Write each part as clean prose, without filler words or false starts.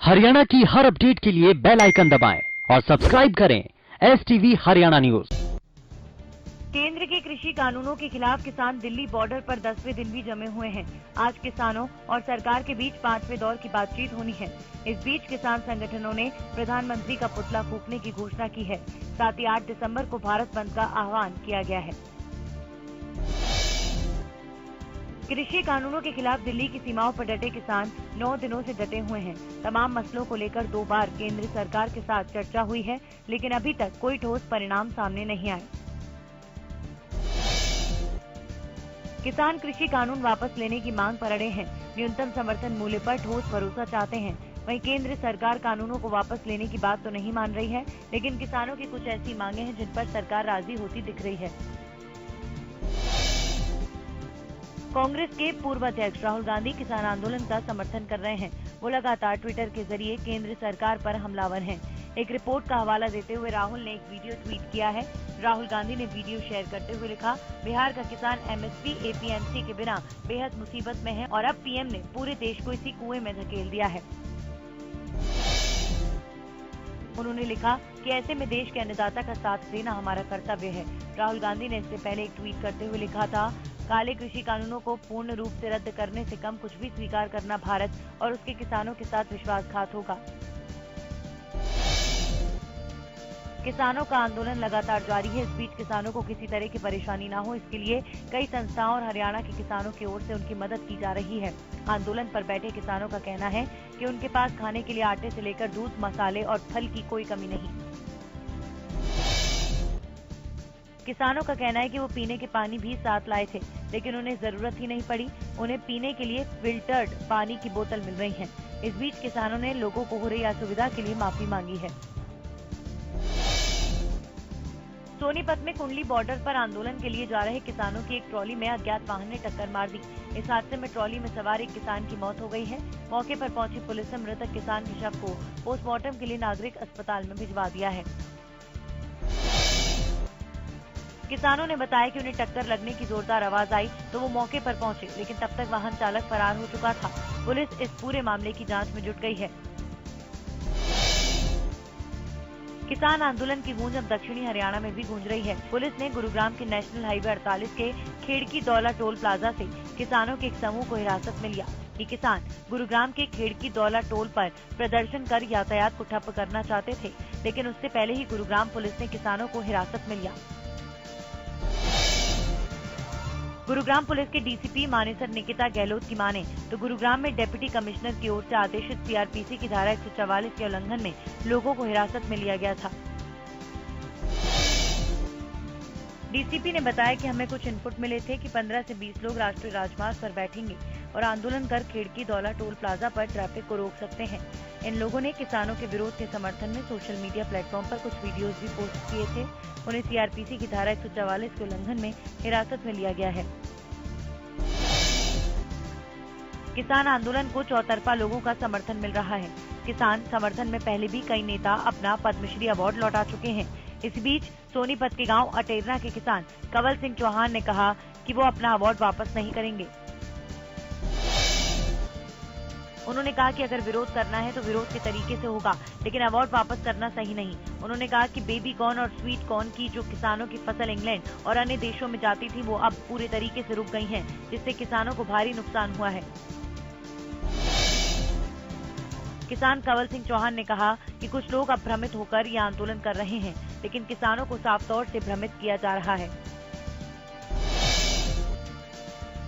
हरियाणा की हर अपडेट के लिए बेल आइकन दबाएं और सब्सक्राइब करें STV हरियाणा न्यूज। केंद्र के कृषि कानूनों के खिलाफ किसान दिल्ली बॉर्डर पर 10वें दिन भी जमे हुए हैं। आज किसानों और सरकार के बीच 5वें दौर की बातचीत होनी है। इस बीच किसान संगठनों ने प्रधानमंत्री का पुतला फूंकने की घोषणा की है। साथ ही 8 दिसंबर को भारत बंद का आह्वान किया गया है। कृषि कानूनों के खिलाफ दिल्ली की सीमाओं पर डटे किसान 9 दिनों से डटे हुए हैं। तमाम मसलों को लेकर 2 बार केंद्र सरकार के साथ चर्चा हुई है, लेकिन अभी तक कोई ठोस परिणाम सामने नहीं आए। किसान कृषि कानून वापस लेने की मांग पर अड़े हैं। न्यूनतम समर्थन मूल्य पर ठोस भरोसा चाहते हैं। वहीं केंद्र सरकार कानूनों को वापस लेने की बात तो नहीं मान रही है, लेकिन किसानों की कुछ ऐसी मांगे हैं जिन पर सरकार राजी होती दिख रही है। कांग्रेस के पूर्व अध्यक्ष राहुल गांधी किसान आंदोलन का समर्थन कर रहे हैं। वो लगातार ट्विटर के जरिए केंद्र सरकार पर हमलावर हैं। एक रिपोर्ट का हवाला देते हुए राहुल ने एक वीडियो ट्वीट किया है। राहुल गांधी ने वीडियो शेयर करते हुए लिखा, बिहार का किसान MSP APMC के बिना बेहद मुसीबत में है और अब PM ने पूरे देश को इसी कुएं में धकेल दिया है। उन्होंने लिखा कि ऐसे में देश के अन्नदाता का साथ देना हमारा कर्तव्य है। राहुल गांधी ने इससे पहले एक ट्वीट करते हुए लिखा था, काले कृषि कानूनों को पूर्ण रूप से रद्द करने से कम कुछ भी स्वीकार करना भारत और उसके किसानों के साथ विश्वासघात होगा। किसानों का आंदोलन लगातार जारी है। इस बीच किसानों को किसी तरह की परेशानी न हो, इसके लिए कई संस्थाओं और हरियाणा के किसानों की ओर से उनकी मदद की जा रही है। आंदोलन पर बैठे किसानों का कहना है कि उनके पास खाने के लिए आटे से लेकर दूध, मसाले और फल की कोई कमी नहीं। किसानों का कहना है कि वो पीने के पानी भी साथ लाए थे, लेकिन उन्हें जरूरत ही नहीं पड़ी। उन्हें पीने के लिए फिल्टर्ड पानी की बोतल मिल रही है। इस बीच किसानों ने लोगों को हो रही असुविधा के लिए माफी मांगी है। सोनीपत में कुंडली बॉर्डर पर आंदोलन के लिए जा रहे किसानों की एक ट्रॉली में अज्ञात वाहन ने टक्कर मार दी। इस हादसे में ट्रॉली में सवार एक किसान की मौत हो गई है। मौके पर पहुंची पुलिस ने मृतक किसान के शव को पोस्टमार्टम के लिए नागरिक अस्पताल में भिजवा दिया है। किसानों ने बताया कि उन्हें टक्कर लगने की जोरदार आवाज आई तो वो मौके पर पहुंचे, लेकिन तब तक वाहन चालक फरार हो चुका था। पुलिस इस पूरे मामले की जांच में जुट गई है। किसान आंदोलन की गूंज अब दक्षिणी हरियाणा में भी गूंज रही है। पुलिस ने गुरुग्राम के नेशनल हाईवे 48 के खेड़की दौला टोल प्लाजा से किसानों के एक समूह को हिरासत में लिया। ये किसान गुरुग्राम के खेड़की दौला टोल पर प्रदर्शन कर यातायात को ठप करना चाहते थे, लेकिन उससे पहले ही गुरुग्राम पुलिस ने किसानों को हिरासत में लिया। गुरुग्राम पुलिस के DCP मानेसर निकिता गहलोत की माने तो गुरुग्राम में डिप्टी कमिश्नर की ओर से आदेशित CRPC की धारा 144 के उल्लंघन में लोगों को हिरासत में लिया गया था। DCP ने बताया कि हमें कुछ इनपुट मिले थे कि 15 से 20 लोग राष्ट्रीय राजमार्ग पर बैठेंगे और आंदोलन कर खेड़की दौला टोल प्लाजा पर ट्रैफिक को रोक सकते हैं। इन लोगों ने किसानों के विरोध के समर्थन में सोशल मीडिया प्लेटफॉर्म पर कुछ वीडियोस भी पोस्ट किए थे। उन्हें CRPC की धारा 144 के उल्लंघन में हिरासत में लिया गया है। किसान आंदोलन को चौतरफा लोगों का समर्थन मिल रहा है। किसान समर्थन में पहले भी कई नेता अपना पद्मश्री अवार्ड लौटा चुके हैं। इस बीच सोनीपत के गांव अटेरना के किसान कंवल सिंह चौहान ने कहा कि वो अपना अवार्ड वापस नहीं करेंगे। उन्होंने कहा कि अगर विरोध करना है तो विरोध के तरीके से होगा, लेकिन अवार्ड वापस करना सही नहीं। उन्होंने कहा कि बेबी कॉर्न और स्वीट कॉर्न की जो किसानों की फसल इंग्लैंड और अन्य देशों में जाती थी वो अब पूरे तरीके से रुक गई हैं, जिससे किसानों को भारी नुकसान हुआ है। किसान कंवल सिंह चौहान ने कहा कि कुछ लोग अब भ्रमित होकर यह आंदोलन कर रहे हैं, लेकिन किसानों को साफ तौर से भ्रमित किया जा रहा है।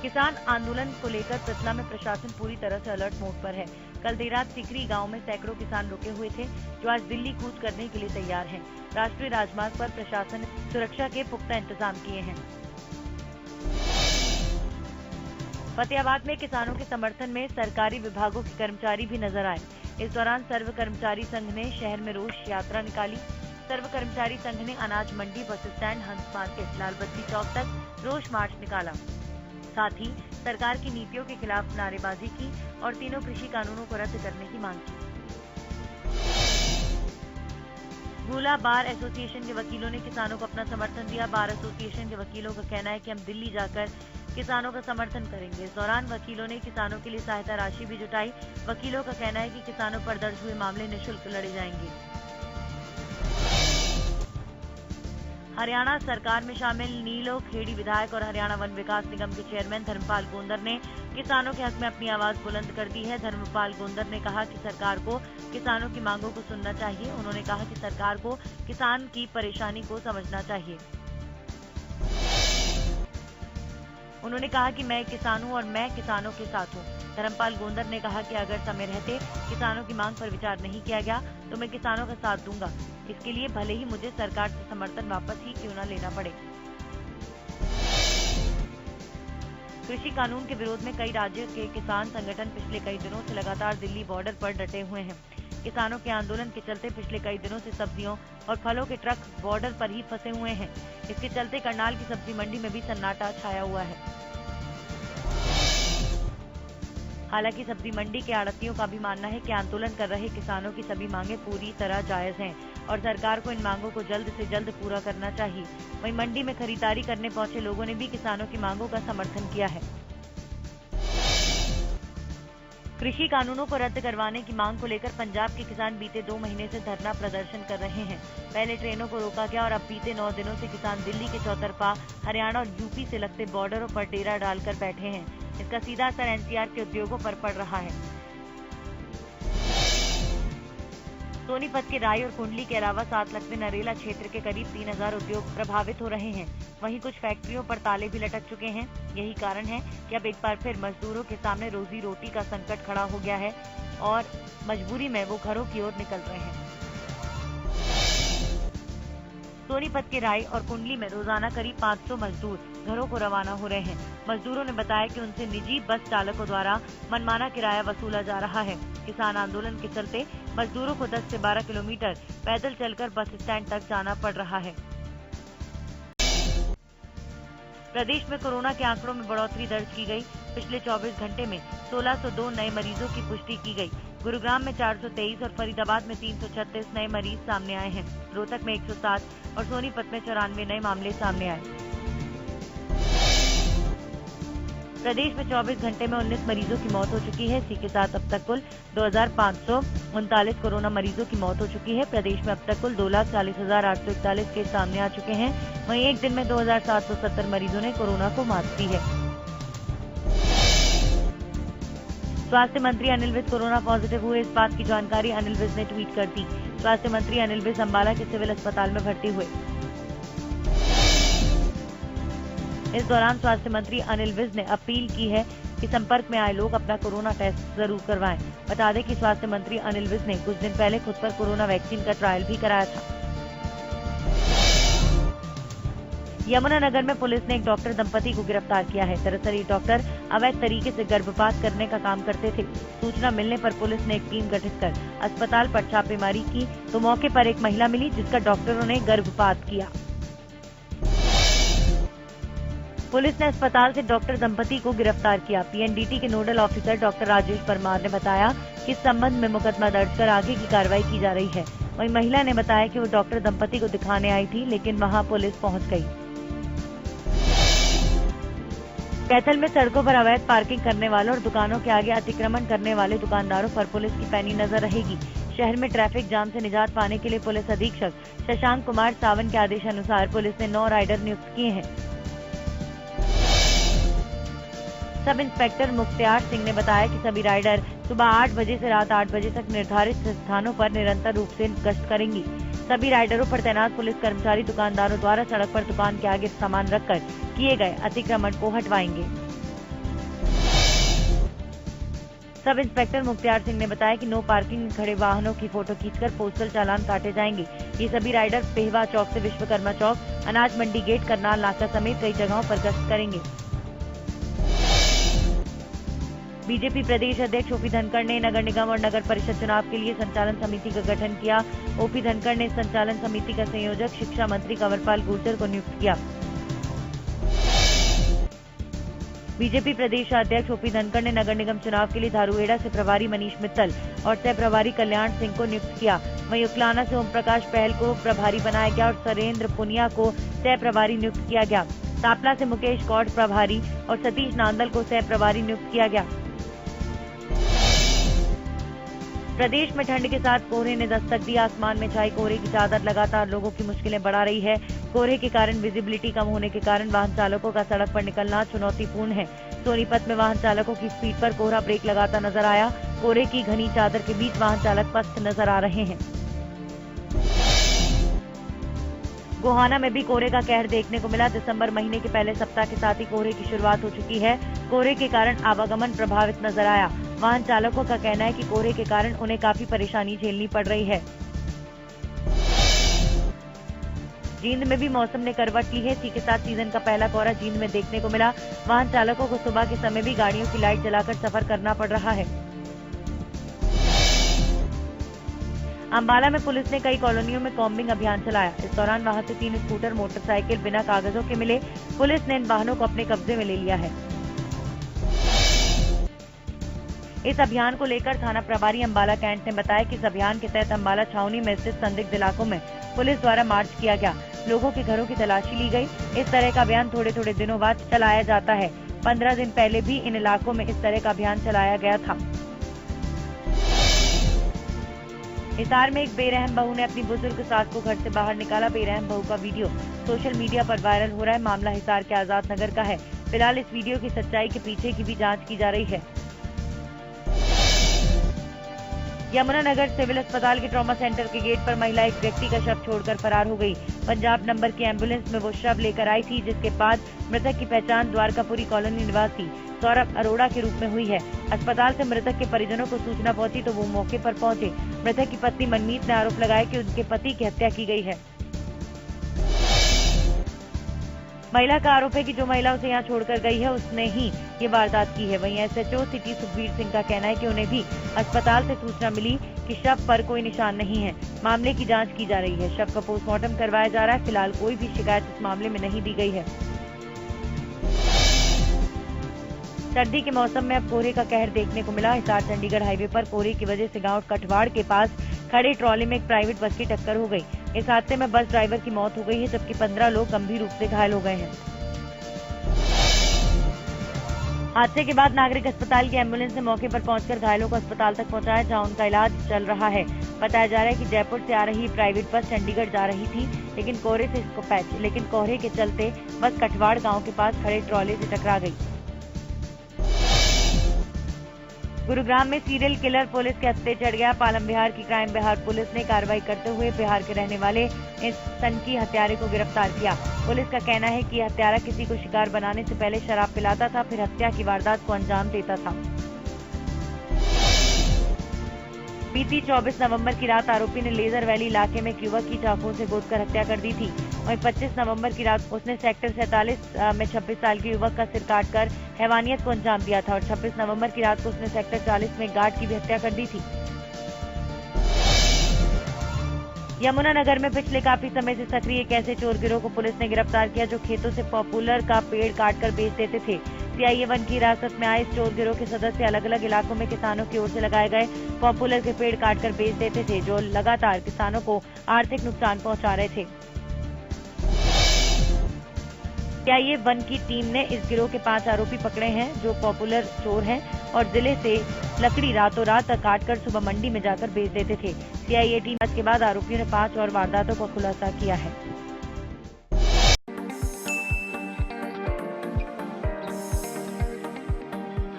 किसान आंदोलन को लेकर पृथला में प्रशासन पूरी तरह से अलर्ट मोड पर है। कल देर रात सिकरी गांव में सैकड़ों किसान रुके हुए थे, जो आज दिल्ली कूच करने के लिए तैयार हैं। राष्ट्रीय राजमार्ग पर प्रशासन ने सुरक्षा के पुख्ता इंतजाम किए हैं। फतेहाबाद में किसानों के समर्थन में सरकारी विभागों के कर्मचारी भी नजर आए। इस दौरान सर्व कर्मचारी संघ ने शहर में रोष यात्रा निकाली। सर्व कर्मचारी संघ ने अनाज मंडी, बस स्टैंड, हंस मार्केट, लाल बत्ती चौक तक रोष मार्च निकाला। साथ ही सरकार की नीतियों के खिलाफ नारेबाजी की और तीनों कृषि कानूनों को रद्द करने की मांग की। भूला बार एसोसिएशन के वकीलों ने किसानों को अपना समर्थन दिया। बार एसोसिएशन के वकीलों का कहना है कि हम दिल्ली जाकर किसानों का समर्थन करेंगे। इस दौरान वकीलों ने किसानों के लिए सहायता राशि भी जुटाई। वकीलों का कहना है कि किसानों पर दर्ज हुए मामले निःशुल्क लड़े जाएंगे। हरियाणा सरकार में शामिल नीलो खेड़ी विधायक और हरियाणा वन विकास निगम के चेयरमैन धर्मपाल गोंदर ने किसानों के हक में अपनी आवाज बुलंद कर दी है। धर्मपाल गोंदर ने कहा कि सरकार को किसानों की मांगों को सुनना चाहिए। उन्होंने कहा कि सरकार को किसान की परेशानी को समझना चाहिए। उन्होंने कहा कि मैं किसान हूं और मैं किसानों के साथ हूं। धर्मपाल गोंदर ने कहा कि अगर समय रहते किसानों की मांग पर विचार नहीं किया गया तो मैं किसानों का साथ दूंगा। इसके लिए भले ही मुझे सरकार से समर्थन वापस ही क्यों न लेना पड़े। कृषि कानून के विरोध में कई राज्यों के किसान संगठन पिछले कई दिनों से लगातार दिल्ली बॉर्डर पर डटे हुए हैं। किसानों के आंदोलन के चलते पिछले कई दिनों से सब्जियों और फलों के ट्रक बॉर्डर पर ही फंसे हुए हैं। इसके चलते करनाल की सब्जी मंडी में भी सन्नाटा छाया हुआ है। हालांकि सब्जी मंडी के आड़तियों का भी मानना है कि आंदोलन कर रहे किसानों की सभी मांगें पूरी तरह जायज हैं और सरकार को इन मांगों को जल्द से जल्द पूरा करना चाहिए। वहीं मंडी में खरीदारी करने पहुंचे लोगों ने भी किसानों की मांगों का समर्थन किया है। कृषि कानूनों को रद्द करवाने की मांग को लेकर पंजाब के किसान बीते 2 महीने से धरना प्रदर्शन कर रहे हैं। पहले ट्रेनों को रोका गया और अब बीते 9 दिनों से किसान दिल्ली के चौतरफा हरियाणा और यूपी से लगते बॉर्डरों पर डेरा डालकर बैठे हैं। इसका सीधा असर एनसीआर के उद्योगों पर पड़ रहा है। सोनीपत के राय और कुंडली के अलावा 7 लगते नरेला क्षेत्र के करीब 3000 उद्योग प्रभावित हो रहे हैं। वहीं कुछ फैक्ट्रियों पर ताले भी लटक चुके हैं। यही कारण है कि अब एक बार फिर मजदूरों के सामने रोजी रोटी का संकट खड़ा हो गया है और मजबूरी में वो घरों की ओर निकल रहे हैं। सोनीपत के राय और कुंडली में रोजाना करीब 500 मजदूर घरों को रवाना हो रहे हैं। मजदूरों ने बताया कि उनसे निजी बस चालकों द्वारा मनमाना किराया वसूला जा रहा है। किसान आंदोलन के चलते मजदूरों को 10 से 12 किलोमीटर पैदल चलकर बस स्टैंड तक जाना पड़ रहा है। प्रदेश में कोरोना के आंकड़ों में बढ़ोतरी दर्ज की गई। पिछले 24 घंटे में 1602 नए मरीजों की पुष्टि की गई। गुरुग्राम में 423 और फरीदाबाद में 336 नए मरीज सामने आए हैं। रोहतक में 107 और सोनीपत में 94 नए मामले सामने आए। प्रदेश में 24 घंटे में 19 मरीजों की मौत हो चुकी है। इसी के साथ अब तक कुल 2539 कोरोना मरीजों की मौत हो चुकी है। प्रदेश में अब तक कुल 2,40,841 केस सामने आ चुके हैं। वहीं एक दिन में 2,770 मरीजों ने कोरोना को मात दी है। स्वास्थ्य मंत्री अनिल विज कोरोना पॉजिटिव हुए, इस बात की जानकारी अनिल विज ने ट्वीट कर दी। स्वास्थ्य मंत्री अनिल विज अंबाला के सिविल अस्पताल में भर्ती हुए। इस दौरान स्वास्थ्य मंत्री अनिल विज ने अपील की है कि संपर्क में आए लोग अपना कोरोना टेस्ट जरूर करवाएं। बता दें कि स्वास्थ्य मंत्री अनिल विज ने कुछ दिन पहले खुद पर कोरोना वैक्सीन का ट्रायल भी कराया था। यमुनानगर में पुलिस ने एक डॉक्टर दंपति को गिरफ्तार किया है। दरअसल ये डॉक्टर अवैध तरीके से गर्भपात करने का काम करते थे। सूचना मिलने पर पुलिस ने एक टीम गठित कर अस्पताल पर छापेमारी की तो मौके पर एक महिला मिली जिसका डॉक्टरों ने गर्भपात किया। पुलिस ने अस्पताल से डॉक्टर दंपति को गिरफ्तार किया। पीएनडीटी के nodal officer doctor Rajesh Parmar ने बताया कि इस संबंध में मुकदमा दर्ज कर आगे की कार्रवाई की जा रही है। वहीं महिला ने बताया कि वो डॉक्टर दंपति को दिखाने आई थी लेकिन वहां पुलिस पहुंच गई। कैथल में सड़कों पर अवैध पार्किंग करने वालों और दुकानों के आगे अतिक्रमण करने वाले दुकानदारों पर पुलिस की पैनी नजर रहेगी। शहर में ट्रैफिक जाम से निजात पाने के लिए पुलिस अधीक्षक शशांक कुमार सावन के आदेशानुसार पुलिस ने 9 राइडर नियुक्त किए हैं। सब इंस्पेक्टर मुख्तियार सिंह ने बताया कि सभी राइडर सुबह 8 बजे से रात 8 बजे तक निर्धारित स्थानों पर निरंतर रूप से गश्त करेंगी। सभी राइडरों पर तैनात पुलिस कर्मचारी दुकानदारों द्वारा सड़क पर दुकान के आगे सामान रखकर किए गए अतिक्रमण को हटवाएंगे। सब इंस्पेक्टर मुख्तियार सिंह ने बताया कि नो पार्किंग में खड़े वाहनों की फोटो खींचकर पोस्टल चालान काटे जाएंगे। ये सभी राइडर पेहवा चौक से विश्वकर्मा चौक, अनाज मंडी गेट, करनाल नाका समेत कई जगहों पर गश्त करेंगे। बीजेपी प्रदेश अध्यक्ष ओपी धनखड़ ने नगर निगम और नगर परिषद चुनाव के लिए संचालन समिति का गठन किया। ओपी धनखड़ ने संचालन समिति का संयोजक शिक्षा मंत्री कंवरपाल गुर्जर को नियुक्त किया। बीजेपी प्रदेश अध्यक्ष ओपी धनखड़ ने नगर निगम चुनाव के लिए धारूहेड़ा से प्रभारी मनीष मित्तल और सह प्रभारी कल्याण सिंह को नियुक्त किया। वहीं उकलाना से ओम प्रकाश पहल को प्रभारी बनाया गया और सरेंद्र पुनिया को सह प्रभारी नियुक्त किया गया। तापला से मुकेश गौड़ प्रभारी और सतीश नांदल को सह प्रभारी नियुक्त किया गया। प्रदेश में ठंड के साथ कोहरे ने दस्तक दी। आसमान में छाई कोहरे की चादर लगातार लोगों की मुश्किलें बढ़ा रही है। कोहरे के कारण विजिबिलिटी कम होने के कारण वाहन चालकों का सड़क पर निकलना चुनौतीपूर्ण है। सोनीपत में वाहन चालकों की स्पीड पर कोहरा ब्रेक लगाता नजर आया। कोहरे की घनी चादर के बीच वाहन चालक पस्त नजर आ रहे हैं। गोहाना में भी कोहरे का कहर देखने को मिला। दिसंबर महीने के पहले सप्ताह के साथ ही कोहरे की शुरुआत हो चुकी है। कोहरे के कारण आवागमन प्रभावित नजर आया। वाहन चालकों का कहना है कि कोहरे के कारण उन्हें काफी परेशानी झेलनी पड़ रही है। जींद में भी मौसम ने करवट ली है। इसी के साथ सीजन का पहला कोहरा जींद में देखने को मिला। वाहन चालकों को सुबह के समय भी गाड़ियों की लाइट जलाकर सफर करना पड़ रहा है। अंबाला में पुलिस ने कई कॉलोनियों में कॉम्बिंग अभियान चलाया। इस दौरान वहां से 3 स्कूटर मोटरसाइकिल बिना कागजों के मिले। पुलिस ने इन वाहनों को अपने कब्जे में ले लिया है। इस अभियान को लेकर थाना प्रभारी अंबाला कैंट ने बताया कि इस अभियान के तहत अंबाला छावनी में स्थित संदिग्ध इलाकों में पुलिस द्वारा मार्च किया गया। लोगों के घरों की तलाशी ली गई। इस तरह का अभियान थोड़े थोड़े दिनों बाद चलाया जाता है। 15 दिन पहले भी इन इलाकों में इस तरह का अभियान चलाया गया था। हिसार में एक बेरहम बहू ने अपनी बुजुर्ग सास को घर से बाहर निकाला। बेरहम बहू का वीडियो सोशल मीडिया पर वायरल हो रहा है। मामला हिसार के आजाद नगर का है। फिलहाल इस वीडियो की सच्चाई के पीछे की भी जांच की जा रही है। यमुनानगर सिविल अस्पताल के ट्रॉमा सेंटर के गेट पर महिला एक व्यक्ति का शव छोड़कर फरार हो गई। पंजाब नंबर की एम्बुलेंस में वो शव लेकर आई थी, जिसके बाद मृतक की पहचान द्वारकापुरी कॉलोनी निवासी सौरभ अरोड़ा के रूप में हुई है। अस्पताल से मृतक के परिजनों को सूचना पहुंची तो वो मौके पर पहुंचे। मृतक की पत्नी मनमीत ने आरोप लगाया कि उनके पति की हत्या की गई है। महिला का आरोप है कि जो महिला उसे यहाँ छोड़कर गई है उसने ही ये वारदात की है। वहीं एसएचओ सिटी सुखबीर सिंह का कहना है कि उन्हें भी अस्पताल से सूचना मिली कि शव पर कोई निशान नहीं है। मामले की जांच की जा रही है। शव का पोस्टमार्टम करवाया जा रहा है। फिलहाल कोई भी शिकायत इस मामले में नहीं दी गई है। सर्दी के मौसम में अब कोहरे का कहर देखने को मिला। हिसार चंडीगढ़ हाईवे पर कोहरे की वजह से गांव कठवाड़ के पास खड़े ट्रॉली में एक प्राइवेट बस की टक्कर हो गई। इस हादसे में बस ड्राइवर की मौत हो गई है, जबकि 15 लोग गंभीर रूप से घायल हो गए हैं। हादसे के बाद नागरिक अस्पताल की एम्बुलेंस ने मौके पर पहुंचकर घायलों को अस्पताल तक पहुंचाया, जहां उनका इलाज चल रहा है। बताया जा रहा है कि जयपुर से आ रही प्राइवेट बस चंडीगढ़ जा रही थी, लेकिन कोहरे के चलते बस कठवाड़ गांव के पास खड़े ट्रॉले से टकरा गई। गुरुग्राम में सीरियल किलर पुलिस के हत्थे चढ़ गया। पालम बिहार की क्राइम बिहार पुलिस ने कार्रवाई करते हुए बिहार के रहने वाले इस सनकी हत्यारे को गिरफ्तार किया। पुलिस का कहना है कि हत्यारा किसी को शिकार बनाने से पहले शराब पिलाता था, फिर हत्या की वारदात को अंजाम देता था। बीती 24 नवंबर की रात आरोपी ने लेजर वैली इलाके में एक युवक की चाकुओं से गोदकर हत्या कर दी थी। वहीं 25 नवंबर की रात उसने सेक्टर 47 में 26 साल के युवक का सिर काटकर हैवानियत को अंजाम दिया था और 26 नवंबर की रात को उसने सेक्टर 40 में गार्ड की भी हत्या कर दी थी। यमुनानगर में पिछले काफी समय से सक्रिय एक ऐसे चोर गिरोह को पुलिस ने गिरफ्तार किया जो खेतों से पॉपुलर का पेड़ काटकर बेच देते थे। सीआईए 1 की हिरासत में आए इस चोर गिरोह के सदस्य अलग अलग इलाकों में किसानों की ओर से लगाए गए पॉपुलर के पेड़ काटकर बेच देते थे, जो लगातार किसानों को आर्थिक नुकसान पहुंचा रहे थे। सीआईए 1 की टीम ने इस गिरोह के 5 आरोपी पकड़े हैं, जो पॉपुलर चोर हैं और जिले से लकड़ी रातों रात काटकर सुबह मंडी में जाकर बेच देते थे। सीआईए टीम के बाद आरोपियों ने 5 और वारदातों का खुलासा किया है।